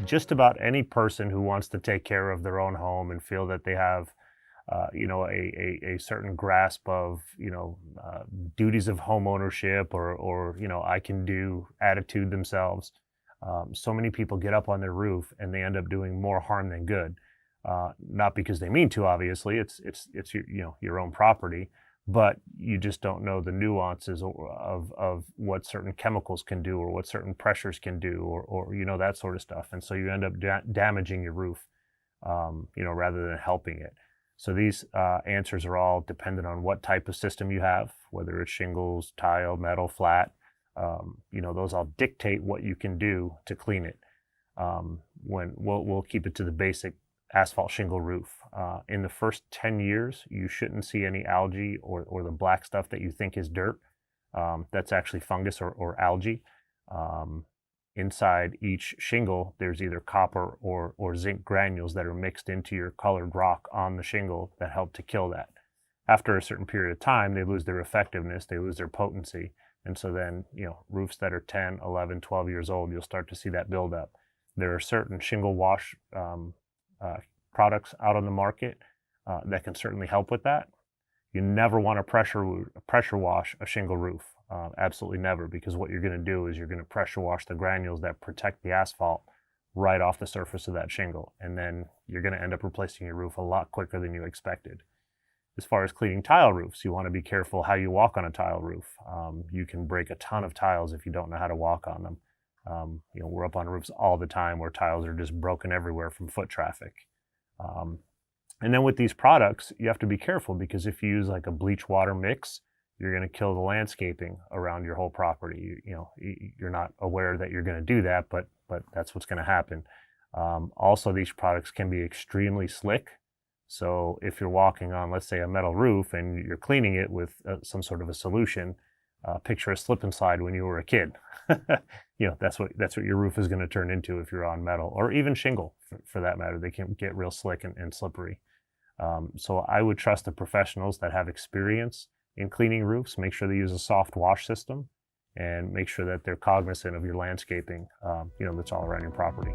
just about any person who wants to take care of their own home and feel that they have a certain grasp of, duties of home ownership or, I can do attitude themselves. So many people get up on their roof and they end up doing more harm than good. Not because they mean to, obviously, it's your own property, but you just don't know the nuances of what certain chemicals can do or what certain pressures can do or that sort of stuff. And so you end up damaging your roof, rather than helping it. So these answers are all dependent on what type of system you have, whether it's shingles, tile, metal, flat. Those all dictate what you can do to clean it. When we'll keep it to the basic asphalt shingle roof. In the first 10 years, you shouldn't see any algae or the black stuff that you think is dirt. That's actually fungus or algae. Inside each shingle, there's either copper or zinc granules that are mixed into your colored rock on the shingle that help to kill that. After a certain period of time, they lose their effectiveness, they lose their potency. And so then, roofs that are 10, 11, 12 years old, you'll start to see that build up. There are certain shingle wash products out on the market that can certainly help with that. You never want to pressure wash a shingle roof. Absolutely never, because what you're going to do is you're going to pressure wash the granules that protect the asphalt right off the surface of that shingle. And then you're going to end up replacing your roof a lot quicker than you expected. As far as cleaning tile roofs, you want to be careful how you walk on a tile roof. You can break a ton of tiles if you don't know how to walk on them. We're up on roofs all the time where tiles are just broken everywhere from foot traffic. And then with these products, you have to be careful, because if you use like a bleach water mix, you're going to kill the landscaping around your whole property. You're not aware that you're going to do that, but that's what's going to happen. Also, these products can be extremely slick. So if you're walking on, let's say, a metal roof and you're cleaning it with some sort of a solution, picture a slip and slide when you were a kid. That's what your roof is going to turn into if you're on metal, or even shingle for that matter. They can get real slick and slippery. So I would trust the professionals that have experience in cleaning roofs. Make sure they use a soft wash system, and make sure that they're cognizant of your landscaping, that's all around your property.